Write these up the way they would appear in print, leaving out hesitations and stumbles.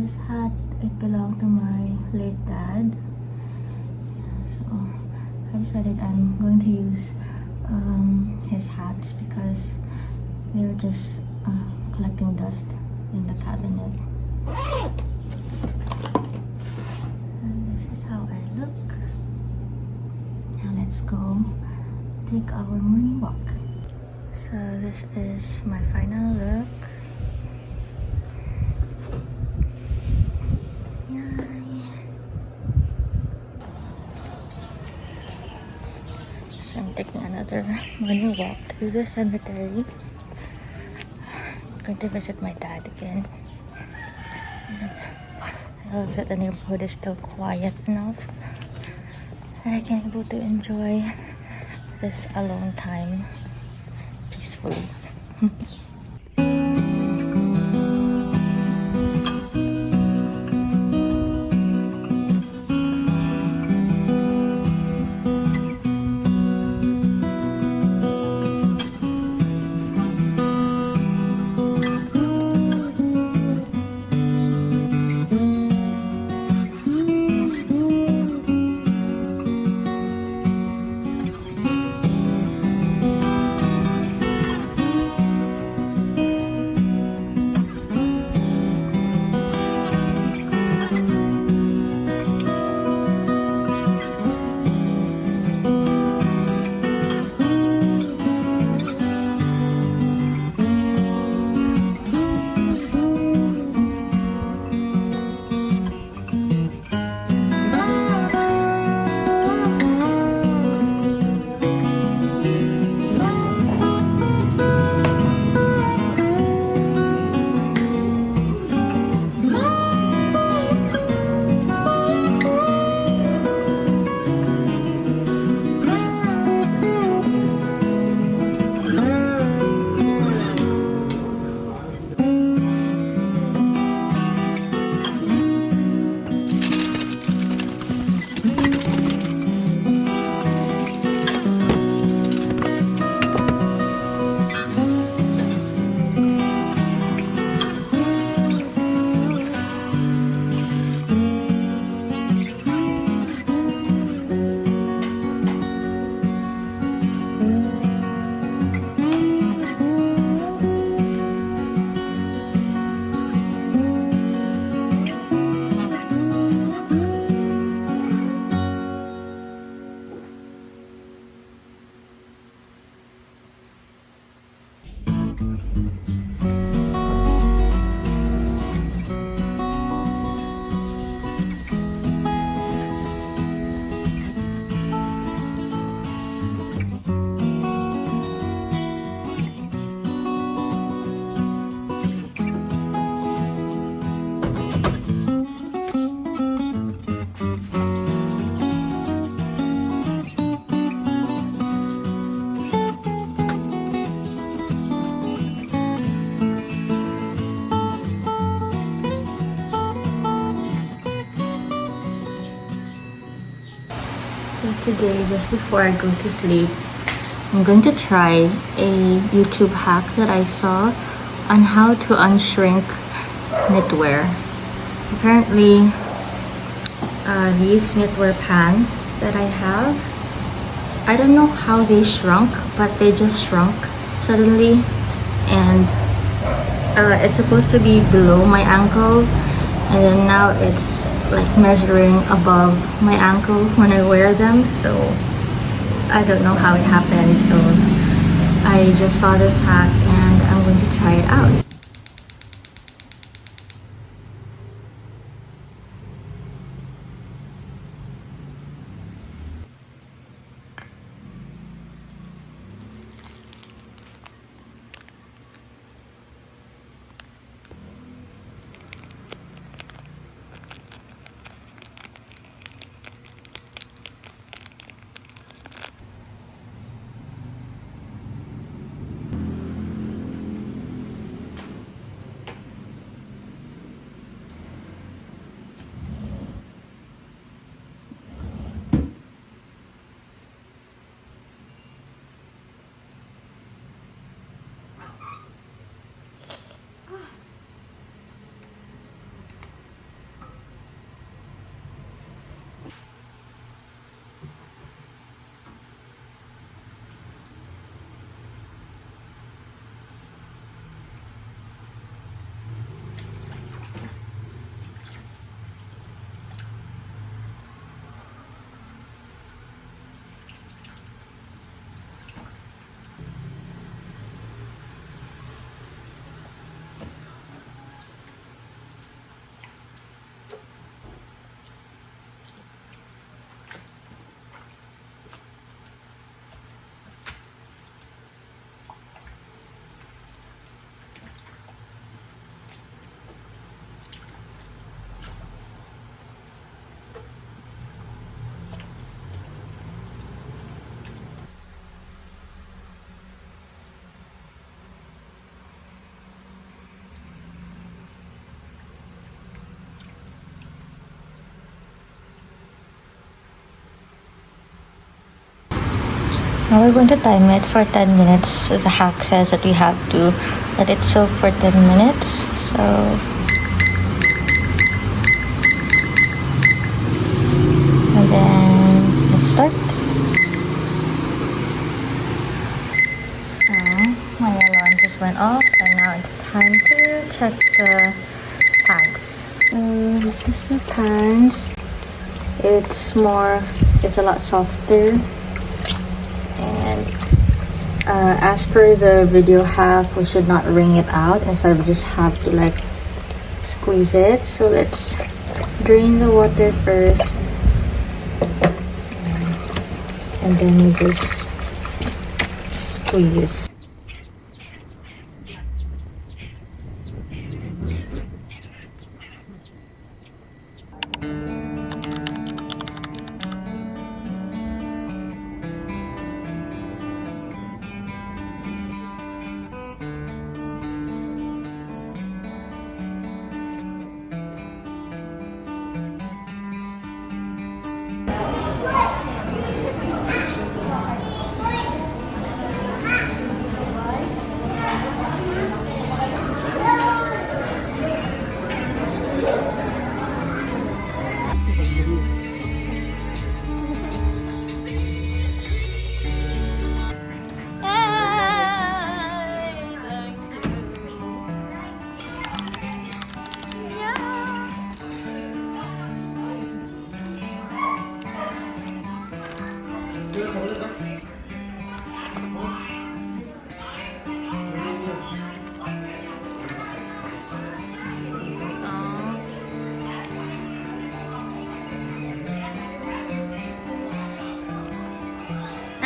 This hat, it belonged to my late dad. So I decided I'm going to use his hats because they're just collecting dust in the cabinet. And this is how I look. Now let's go take our morning walk. So this is my final look. So I'm taking another morning walk through the cemetery. I'm going to visit my dad again. I hope that the neighborhood is still quiet enough that I can be able to enjoy this alone time peacefully. So today, just before I go to sleep, I'm going to try a YouTube hack that I saw on how to unshrink knitwear. Apparently, these knitwear pants that I have, I don't know how they shrunk, but they just shrunk suddenly, and it's supposed to be below my ankle, and then now it's like measuring above my ankle when I wear them. So I don't know how it happened, so I just saw this hack and I'm going to try it out. Now we're going to time it for 10 minutes. The hack says that we have to let it soak for 10 minutes. So and then let's start. So my alarm just went off and now it's time to check the pants. So this is the pants. It's a lot softer. And as per the video hack, we should not wring it out. Instead, we just have to like squeeze it. So let's drain the water first, and then you just squeeze.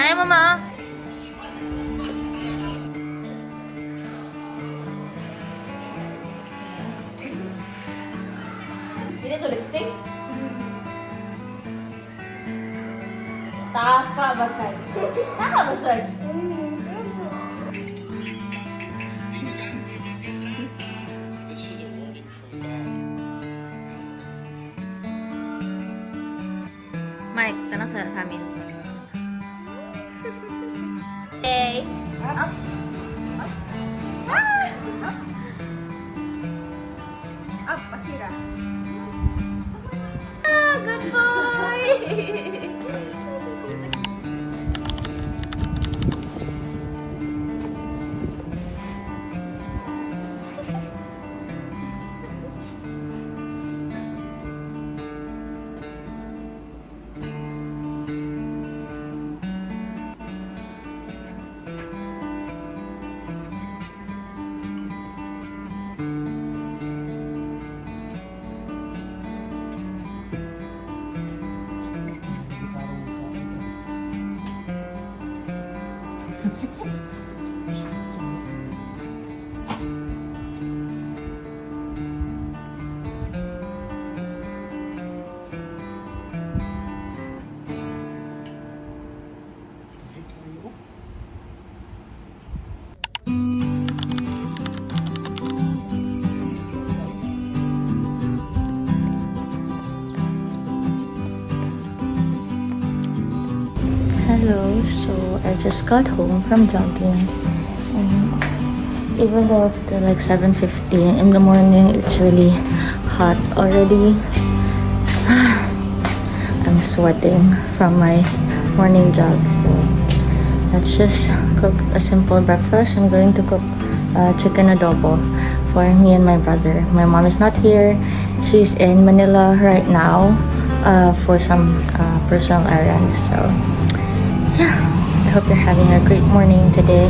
Hi, Mama. Ini tuh lip sync. Taka basag. Taka basag. Mike, tanong sa amin. Hey. Up. Up. Ah! Up, Akira. Ah, good boy. Hello, so I just got home from jogging, and even though it's still like 7:50 in the morning, it's really hot already. I'm sweating from my morning jog, so let's just cook a simple breakfast. I'm going to cook chicken adobo for me and my brother. My mom is not here. She's in Manila right now for some personal errands, so yeah, I hope you're having a great morning today.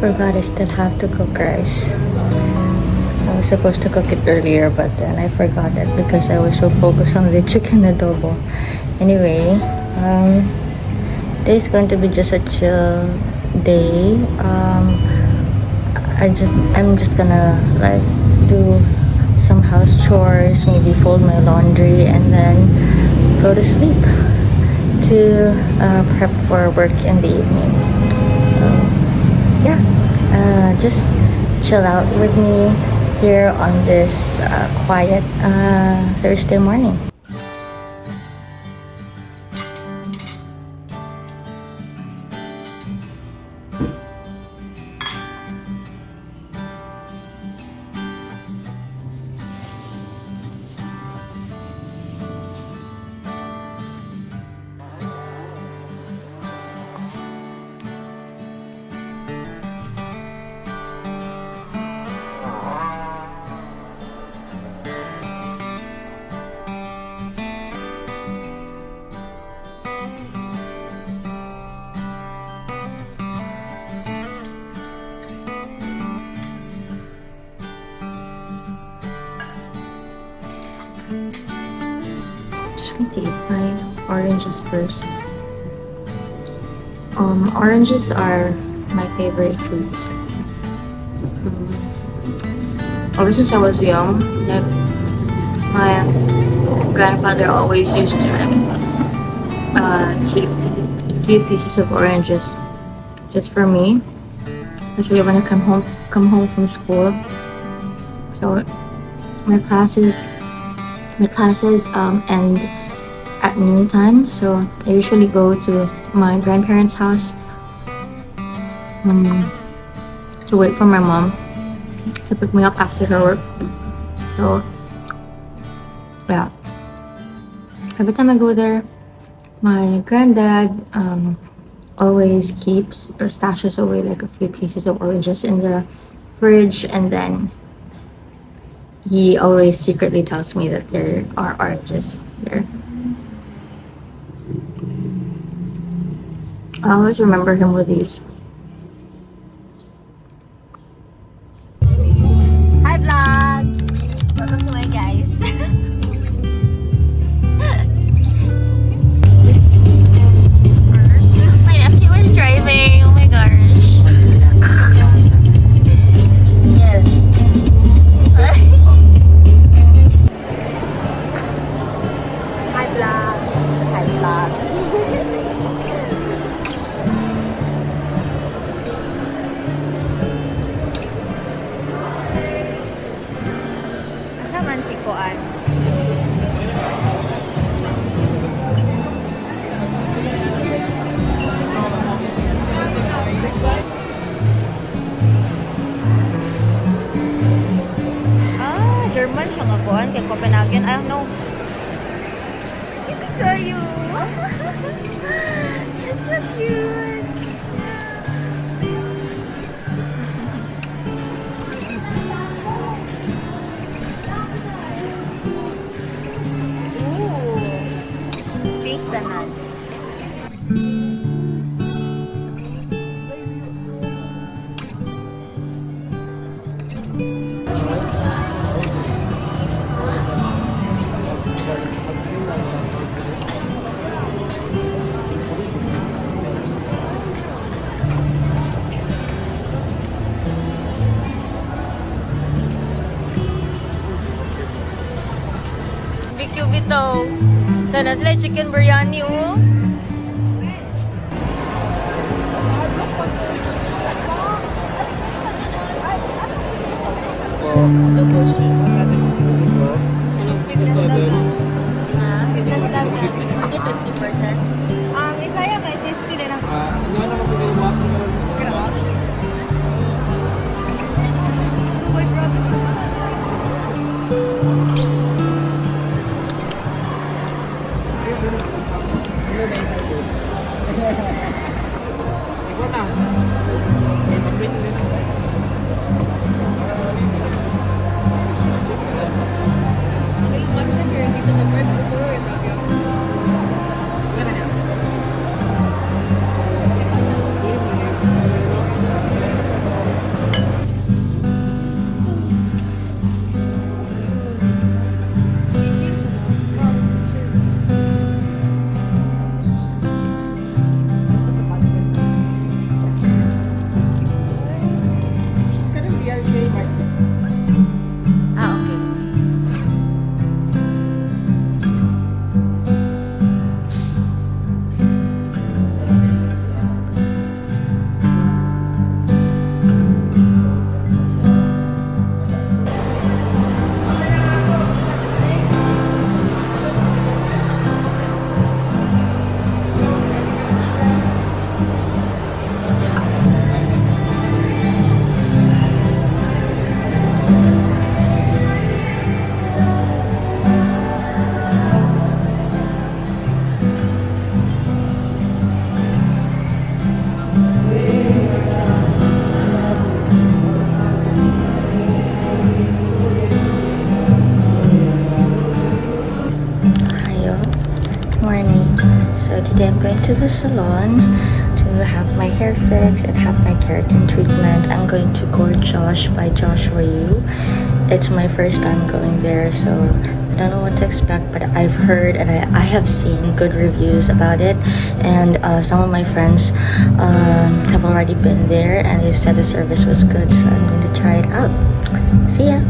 forgot I still have to cook rice. I was supposed to cook it earlier, but then I forgot it because I was so focused on the chicken adobo. Anyway, today's going to be just a chill day. I'm just gonna like do some house chores, maybe fold my laundry, and then go to sleep to prep for work in the evening. So, yeah, just chill out with me here on this quiet Thursday morning. Just going to eat my oranges first. Oranges are my favorite fruits. Ever since I was young, like my grandfather always used to keep a few pieces of oranges just for me, especially when I come home from school. So my classes end at noontime, so I usually go to my grandparents' house to wait for my mom to pick me up after her work. So yeah, every time I go there, my granddad always keeps or stashes away like a few pieces of oranges in the fridge, and then he always secretly tells me that there are oranges there. I always remember him with these. Hi vlog! Welcome to my guys. My nephew is driving. Oh my gosh. Yes. Hi vlog! Hi vlog! Asa man si Kuan? German siya nga Kuan kay Copenhagen. I don't know. Cute kayo! It's so cute! Ooh! Pink tanan. Cute bitaw. Tanas like chicken biryani oh. Sushi. Sweetness level. 50%. Isaya kay 50 din ang the salon to have my hair fixed and have my keratin treatment. I'm going to Gorgeous by Joshua Yu. It's my first time going there, so I don't know what to expect, but I've heard and I have seen good reviews about it, and some of my friends have already been there and they said the service was good, so I'm going to try it out. See ya!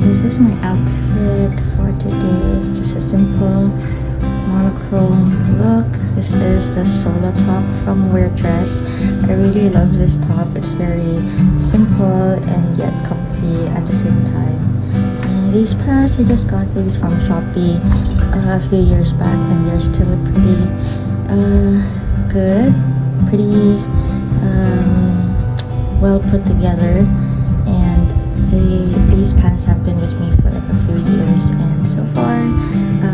This is my outfit for today. It's just a simple monochrome look. This is the solo top from Wear Dress. I really love this top. It's very simple and yet comfy at the same time. And these pants, I just got these from Shopee a few years back, and they're still pretty good, pretty well put together. And these pants have been with me for like a few years, and so far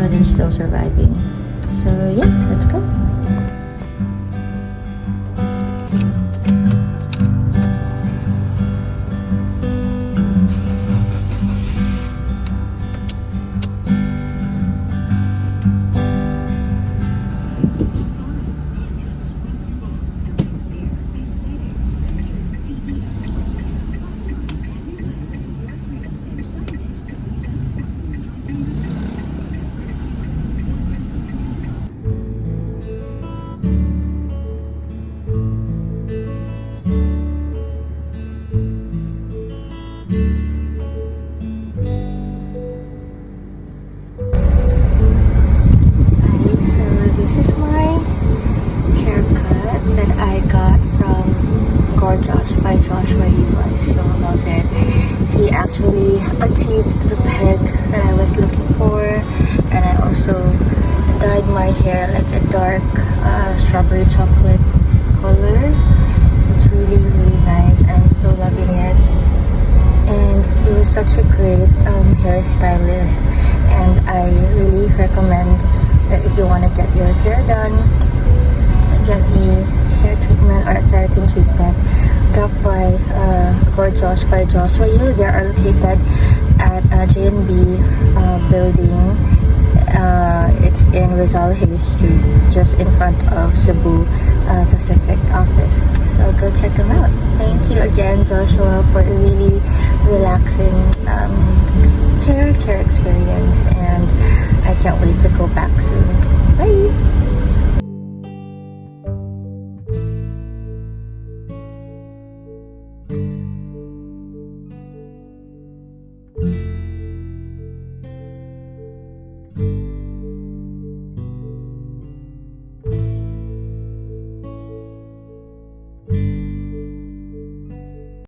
they're still surviving. So yeah, let's go. Actually achieved the peg that I was looking for, and I also dyed my hair like a dark strawberry chocolate color. It's really nice, and I'm so loving it. And he was such a great hairstylist, and I really recommend that if you want to get your hair done, get a hair treatment or a keratin treatment, drop by Gorgeous by Joshua Yu. They are located at JNB building. It's in Rizal Hayes Street, just in front of Cebu Pacific office. So go check them out. Thank you again, Joshua, for a really relaxing hair care experience.